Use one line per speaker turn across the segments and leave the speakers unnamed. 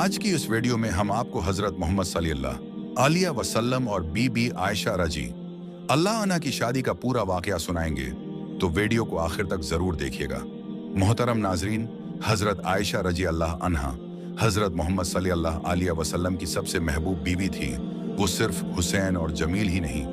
आज की इस वीडियो में हम आपको हजरत मोहम्मद सल्लल्लाहु अलैहि वसल्लम और बीबी आयशा रजी अल्लाह अन्हा की शादी का पूरा वाकया सुनाएंगे, तो वीडियो को आखिर तक जरूर देखिएगा। मोहतरम नाजरीन, हजरत आयशा रजी अल्लाह अन्हा हजरत मोहम्मद सल्लल्लाहु अलैहि वसल्लम की सबसे महबूब बीवी थी। वो सिर्फ हुसैन और जमील ही नहीं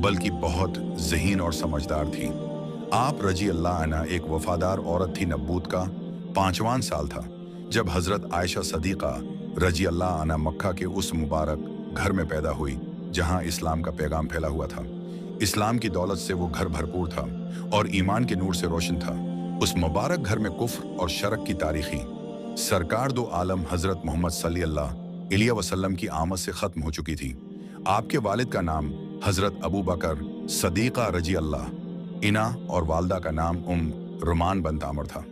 बल्कि बहुत ज़हीन और समझदार थी। आप रजी अल्लाह अन्हा एक वफादार औरत थी। नबूत का 5वां साल था जब हजरत आयशा सदीक़ा रजी अल्लाह अन्हा मक्का के उस मुबारक घर में पैदा हुई जहां इस्लाम का पैगाम फैला हुआ था। इस्लाम की दौलत से वो घर भरपूर था और ईमान के नूर से रोशन था। उस मुबारक घर में कुफ्र और शरक की तारीखी सरकार दो आलम हजरत मोहम्मद सल्लल्लाहु अलैहि वसल्लम की आमद से ख़त्म हो चुकी थी। आपके वालिद का नाम हजरत अबू बकर सदीक़ा रजी अल्लाह इना और वालदा का नाम रुमान बन तामर था।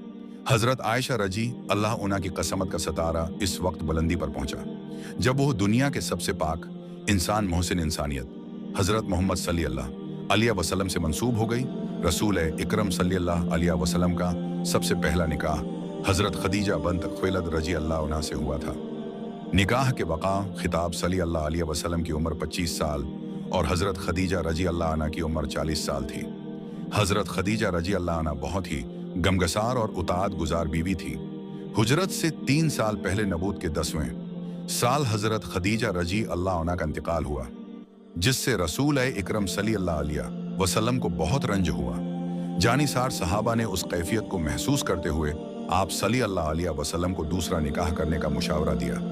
हजरत आयशा रजी अल्लाह उन्हा की कसमत का सितारा इस वक्त बुलंदी पर पहुंचा जब वो दुनिया के सबसे पाक इंसान मोहसिन इंसानियत हजरत मोहम्मद सल्लल्लाहु अलैहि वसल्लम से मंसूब हो गई। रसूल इकरम सल्लल्लाहु अलैहि वसल्लम का सबसे पहला निकाह हजरत खदीजा बंत खुवैलद रजी अल्लाह अन्हा से हुआ था। निकाह के वक़ा खिताब सल्लल्लाहु अलैहि वसल्लम की उम्र 25 साल और हजरत खदीजा रजी अल्लाह अन्हा की उम्र 40 साल थी। हजरत खदीजा रजी अल्लाह अन्हा बहुत ही गमगसार और उताअत गुजार बीवी थी। हुजरत से 3 साल पहले नबूत के 10वें साल हजरत खदीजा रजी अल्लाह अन्हा का इंतकाल हुआ, जिससे रसूल इकरम सल्लल्लाहु अलैहि वसल्लम को बहुत रंज हुआ। जानिसार सहाबा ने उस कैफियत को महसूस करते हुए आप सल्लल्लाहु अलैहि वसल्लम को दूसरा निकाह करने का मुशावरा दिया।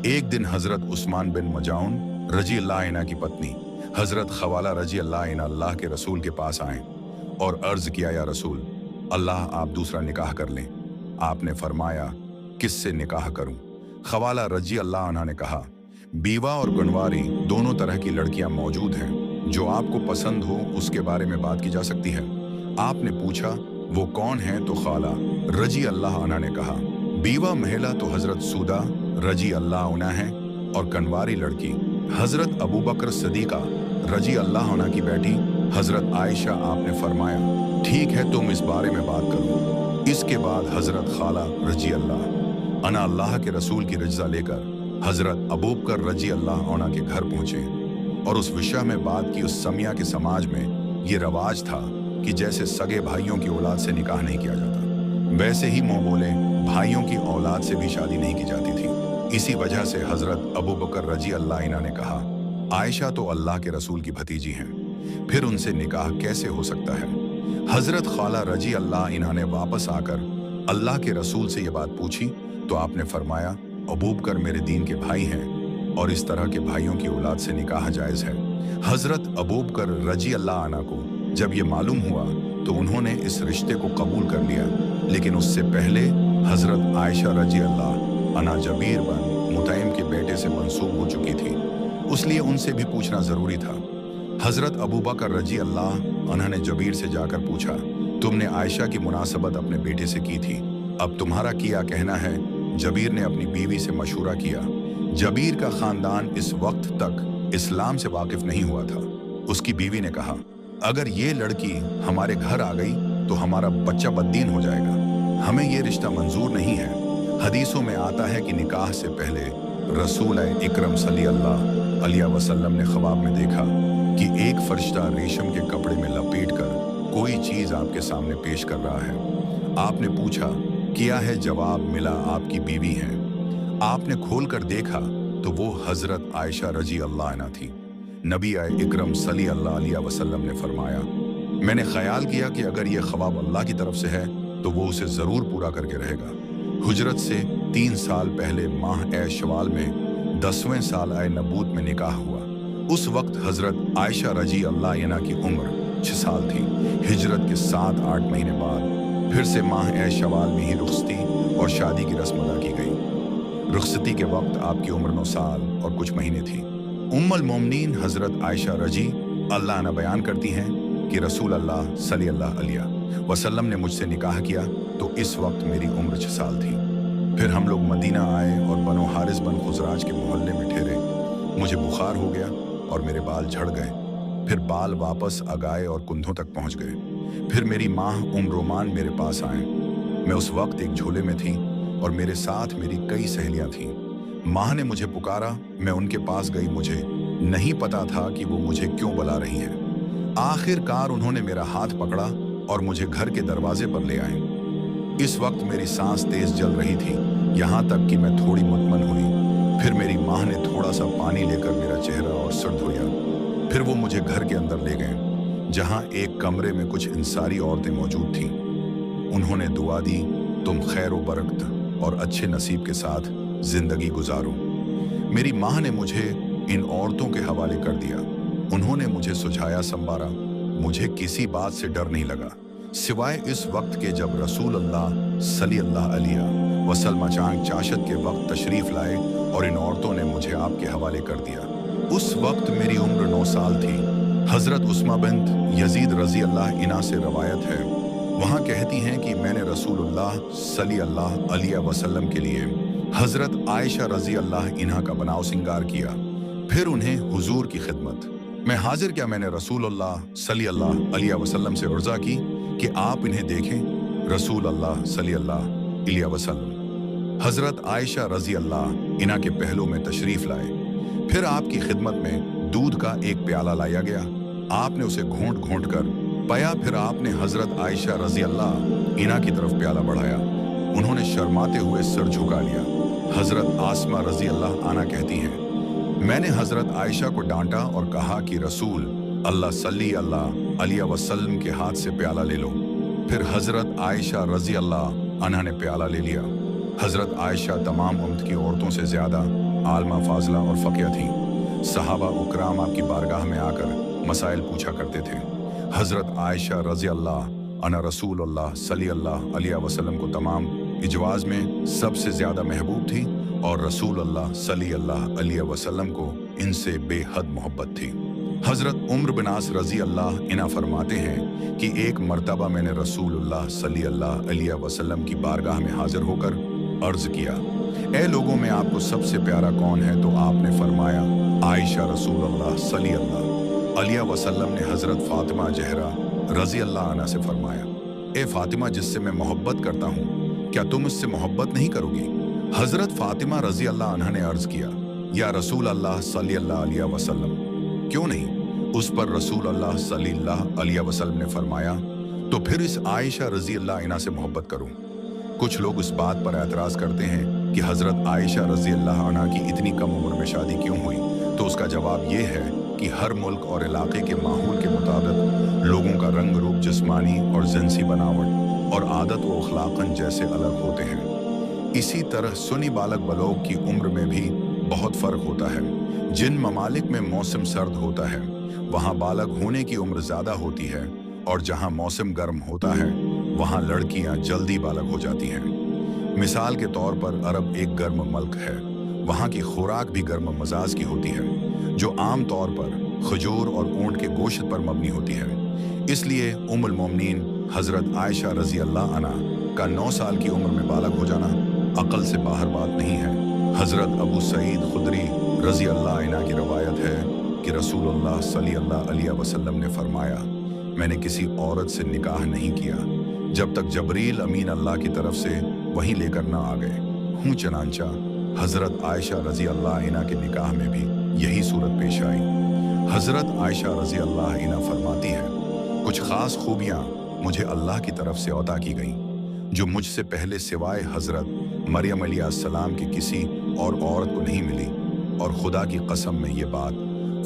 एक दिन हजरत उस्मान बिन मजाउन रजी अल्लाह अन्हा की पत्नी हजरत खवाला रजी अल्लाह अन्हा अल्लाह के रसूल के पास आए और अर्ज किया, या रसूल अल्लाह, आप दूसरा निकाह कर लें। आपने फरमाया, किससे निकाह करूं? खवाला रजी अल्लाह अन्हा ने कहा, बीवा और गनवारी दोनों तरह की लड़कियां मौजूद हैं, जो आपको पसंद हो उसके बारे में बात की जा सकती है। आपने पूछा, वो कौन है? तो खाला रजी अल्लाह अन्हा ने कहा, बीवा महिला तो हजरत सूदा रजी अल्लाह अन्हा है और कनवारी लड़की हजरत अबू बकर सदीक़ा रजी अल्लाह अन्हा की बेटी हजरत आयशा। आपने फरमाया, ठीक है, तुम इस बारे में बात करो। इसके बाद हजरत खाला रजी अल्लाह अन्हा अल्लाह के रसूल की रज़ा लेकर हजरत अबू बकर रजी अल्लाह अन्हा के घर पहुंचे और उस विषय में बात की। उस समय के समाज में ये रवाज था कि जैसे सगे भाइयों की औलाद से निकाह नहीं किया जाता, वैसे ही मुंह बोले भाइयों की औलाद से भी शादी नहीं की जाती थी। इसी वजह से हजरत अबू बकर रजी अल्लाह अन्हा ने कहा, आयशा तो अल्लाह के रसूल की भतीजी हैं, फिर उनसे निकाह कैसे हो सकता है? हजरत खाला रजी अल्लाह अन्हा ने वापस आकर अल्लाह के रसूल से ये बात पूछी तो आपने फरमाया, अबू बकर मेरे दीन के भाई हैं और इस तरह के भाइयों की औलाद से निकाह जायज़ है। हजरत अबू बकर रजी अल्लाह अन्हा को जब ये मालूम हुआ तो उन्होंने इस रिश्ते को कबूल कर लिया, लेकिन उससे पहले हजरत आयशा रजी अल्लाह अन्हा जबीर बन मुतैम के बेटे से मंसूब हो चुकी थी, उसलिए उनसे भी पूछना ज़रूरी था। हजरत अबू बकर रजी अल्लाह अन्हा ने जबीर से जाकर पूछा, तुमने आयशा की मुनासबत अपने बेटे से की थी, अब तुम्हारा क्या कहना है? जबीर ने अपनी बीवी से मशूरा किया। जबीर का खानदान इस वक्त तक इस्लाम से वाकिफ नहीं हुआ था। उसकी बीवी ने कहा, अगर ये लड़की हमारे घर आ गई तो हमारा बच्चा बद्दीन हो जाएगा, हमें ये रिश्ता मंजूर नहीं है। हदीसों में आता है कि निकाह से पहले रसूल इकरम सल्लल्लाहु अलैहि वसल्लम ने ख्वाब में देखा कि एक फरिश्ता रेशम के कपड़े में लपेटकर कोई चीज़ आपके सामने पेश कर रहा है। आपने पूछा, क्या है? जवाब मिला, आपकी बीवी हैं। आपने खोल कर देखा तो वो हजरत आयशा रजी अल्लाह अन्हा थी। नबी इकरम सल्लल्लाहु अलैहि वसल्लम ने फरमाया, मैंने ख्याल किया कि अगर ये ख्वाब अल्लाह की तरफ से है तो वो उसे ज़रूर पूरा करके रहेगा। हुजरत से 3 साल पहले माह शवाल में 10वें साल नबूत में निकाह हुआ। उस वक्त हजरत आयशा रजी अल्लाह अन्हा की उम्र 6 साल थी। हिजरत के 7-8 महीने बाद फिर से माह शवाल में ही रुखसती और शादी की रस्म अदा की गई। रुखसती के वक्त आपकी उम्र 9 साल और कुछ महीने थी। उम्मुल मोमिनीन हजरत आयशा रजी अल्लाह अन्हा बयान करती हैं कि रसूल अल्लाह सल्लल्लाहु अलैहि वसल्लम ने मुझसे निकाह किया तो इस वक्त मेरी उम्र 6 साल थी। फिर हम लोग मदीना आए और बनो हारिस बन खुजराज के मोहल्ले में ठहरे। मुझे बुखार हो गया और मेरे बाल झड़ गए। फिर बाल वापस अगाए और कुंधों तक पहुंच गए। फिर मेरी माँ रुमान मेरे पास आए। मैं उस वक्त एक झोले में थी और मेरे साथ मेरी कई सहेलियां थीं। माँ ने मुझे पुकारा, मैं उनके पास गई। मुझे नहीं पता था कि वो मुझे क्यों बुला रही हैं। आखिरकार उन्होंने मेरा हाथ पकड़ा और मुझे घर के दरवाजे पर ले आए। इस वक्त मेरी सांस तेज जल रही थी, यहाँ तक कि मैं थोड़ी मुतमन हुई। फिर मेरी माँ ने थोड़ा सा पानी लेकर मेरा चेहरा और सर धोया। फिर वो मुझे घर के अंदर ले गए, जहाँ एक कमरे में कुछ इंसारी औरतें मौजूद थीं। उन्होंने दुआ दी, तुम खैर व बरकत और अच्छे नसीब के साथ जिंदगी गुजारो। मेरी माँ ने मुझे इन औरतों के हवाले कर दिया। उन्होंने मुझे सुझाया, संवारा। मुझे किसी बात से डर नहीं लगा, सिवाय इस वक्त के जब रसूल अल्लाह सल्लल्लाहु अलैहि वसल्लम चांग चाशत के वक्त तशरीफ लाए और इन औरतों ने मुझे आपके हवाले कर दिया। उस वक्त मेरी उम्र 9 साल थी। हजरत उस्मा बिन्त यजीद रजी अल्लाह इन्हा से रवायत है, वहाँ कहती हैं कि मैंने रसूलुल्लाह सल्लल्लाहु अलैहि वसल्लम के लिए हजरत आयशा रजी अल्लाह इन्हा का बनाव सिंगार किया, फिर उन्हें हुजूर की खिदमत मैं हाजिर किया। मैंने रसूलुल्लाह सल्लल्लाहु अलैहि वसल्लम से अर्ज़ा की कि आप इन्हें देखें। रसूल अल्लाह सल्लल्लाहु अलैहि वसल्लम हजरत आयशा रजी अल्लाह इन्हा के पहलू में तशरीफ लाए। फिर आपकी खिदमत में दूध का एक प्याला लाया गया। आपने उसे घोंट घोंट कर पाया। फिर आपने हजरत आयशा रजी अल्लाह इन्हा की तरफ प्याला बढ़ाया। उन्होंने शर्माते हुए सर झुका लिया। हजरत आसमा रजी अल्लाह आना कहती हैं, मैंने हजरत आयशा को डांटा और कहा कि रसूल अल्लाह सल्लल्लाहु अलैहि वसल्लम के हाथ से प्याला ले लो। फिर हजरत आयशा रजी अल्लाह अन्हा ने प्याला ले लिया। हजरत आयशा तमाम उम्मत की औरतों से ज्यादा आलमा फाजला और फकिया थीं। सहाबा उकराम आपकी बारगाह में आकर मसाइल पूछा करते थे। हजरत आयशा रजी अल्लाह अन्हा रसूलुल्लाह सल्लल्लाहु अलैहि वसल्लम को तमाम इजवाज में सबसे ज्यादा महबूब थी और रसूलुल्लाह सल्लल्लाहु अलैहि वसल्लम को इनसे बेहद मोहब्बत थी। हजरत उम्र बिन आस रजी अल्लाह इन्हा फरमाते हैं कि एक मर्तबा मैंने रसूलुल्लाह सल्लल्लाहु अलैहि वसल्लम की बारगाह में हाजिर होकर अर्ज किया, ए लोगों में आपको सबसे प्यारा कौन है? तो आपने फरमाया, आयशा। रसूलुल्लाह सल्लल्लाहु अलैहि वसल्लम ने हजरत फातिमा जहरा रजी अल्लाह अन्हा से फरमाया, ए फातिमा, जिससे मैं मोहब्बत करता हूँ, क्या तुम उससे मोहब्बत नहीं करोगी? हजरत फातिमा रजी अल्लाह अन्हा ने अर्ज किया, या रसूल अल्लाह सल्लल्लाहु अलैहि वसल्लम, क्यों नहीं? उस पर रसूल अल्लाह सल्लल्लाहु अलैहि वसल्लम ने फरमाया, तो फिर इस आयशा रजी अल्लाह अन्हा से मोहब्बत करूं। कुछ लोग इस बात पर एतराज करते हैं कि हजरत आयशा रजी अल्लाह अन्हा की इतनी कम उम्र में शादी क्यों हुई? तो उसका जवाब ये है कि हर मुल्क और इलाके के माहौल के मुताबिक लोगों का रंग रूप, जिस्मानी और जिनसी बनावट और आदत व अखलाकन जैसे अलग होते हैं। इसी तरह सुनी बालक बलोग की उम्र में भी बहुत फर्क होता है। जिन ममालिक में मौसम सर्द होता है वहाँ बालक होने की उम्र ज़्यादा होती है, और जहाँ मौसम गर्म होता है वहाँ लड़कियाँ जल्दी बालग हो जाती हैं। मिसाल के तौर पर अरब एक गर्म मुल्क है। वहाँ की खुराक भी गर्म मजाज की होती है, जो आम तौर पर खजूर और ऊंट के गोश्त पर मबनी होती है। इसलिए उम्मुल मोमिनीन हजरत आयशा रजी अल्लाह अन्हा का 9 साल की उम्र में बालग हो जाना अकल से बाहर बात नहीं है। हजरत अबू सईद खुदरी रजी अल्लाह अन्हा की रवायत है कि रसूलुल्लाह सल्लल्लाहु अलैहि वसल्लम ने फरमाया, मैंने किसी औरत से निकाह नहीं किया जब तक जबरील अमीन अल्लाह की तरफ से वहीं लेकर ना आ गए हूँ। चनांचा हजरत आयशा रजी अल्लाह अन्हा के निकाह में भी यही सूरत पेश आई। हजरत आयशा रजी अल्लाह अन्हा फरमाती है, कुछ खास खूबियाँ मुझे अल्लाह की तरफ से अता की गईं, जो मुझसे पहले सिवाय हजरत मरियम अलैहिस्सलाम की किसी और औरत को नहीं मिली। और खुदा की कसम में ये बात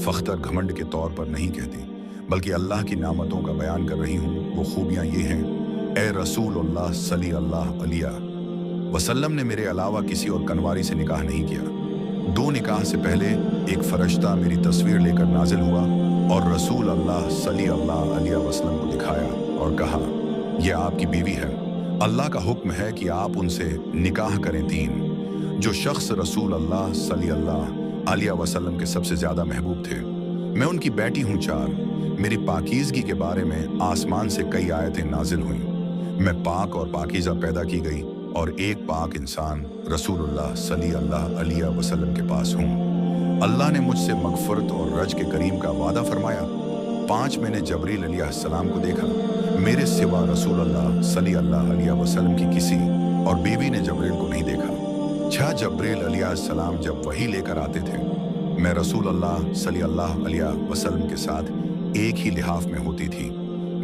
फख्तर घमंड के तौर पर नहीं कहती, बल्कि अल्लाह की नामतों का बयान कर रही हूँ। वो खूबियाँ ये हैं, ए रसूलुल्लाह सल्लल्लाहु अलैहि वसल्लम ने मेरे अलावा किसी और कनवारी से निकाह नहीं किया। 2 निकाह से पहले एक फरिश्ता मेरी तस्वीर लेकर नाजिल हुआ और रसूल अल्लाह सल्लल्लाहु अलैहि वसल्लम को दिखाया और कहा, यह आपकी बीवी है। अल्लाह का हुक्म है कि आप उनसे निकाह करें। 3 जो शख्स रसूल अल्लाह सल्लल्लाहु अलैहि वसल्लम के सबसे ज्यादा महबूब थे, मैं उनकी बेटी हूँ। 4 मेरी पाकीज़गी के बारे में आसमान से कई आयतें नाजिल हुईं। मैं पाक और पाकीज़ा पैदा की गई और एक पाक इंसान रसूलुल्लाह सल्लल्लाहु अलैहि वसल्लम के पास हूँ। अल्लाह ने मुझसे मगफरत और रज के करीम का वादा फरमाया। 5 मैंने जबरील अलैहिस्सलाम को देखा। मेरे सिवा रसूलुल्लाह सल्लल्लाहु अलैहि वसल्लम की किसी और बीवी ने जबरील को नहीं देखा। छा जब्रील अलैहिस्सलाम जब वही लेकर आते थे, मैं रसूल अल्लाह सल्लल्लाहु अलैहि वसल्लम के साथ एक ही लिहाफ में होती थी।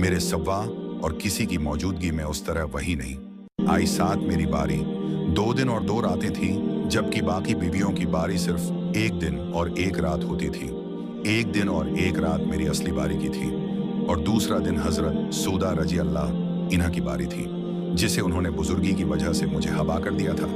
मेरे सवा और किसी की मौजूदगी में उस तरह वही नहीं। आई साथ मेरी बारी, 2 दिन और 2 रातें थी, जबकि बाकी बीवियों की बारी सिर्फ 1 दिन और 1 रात होती थी। 1 दिन और 1 रात मेरी असली बारी की थी और दूसरा दिन हजरत सौदा रजी अल्लाह इन्हा की बारी थी, जिसे उन्होंने बुजुर्गी की वजह से मुझे हबा कर दिया था।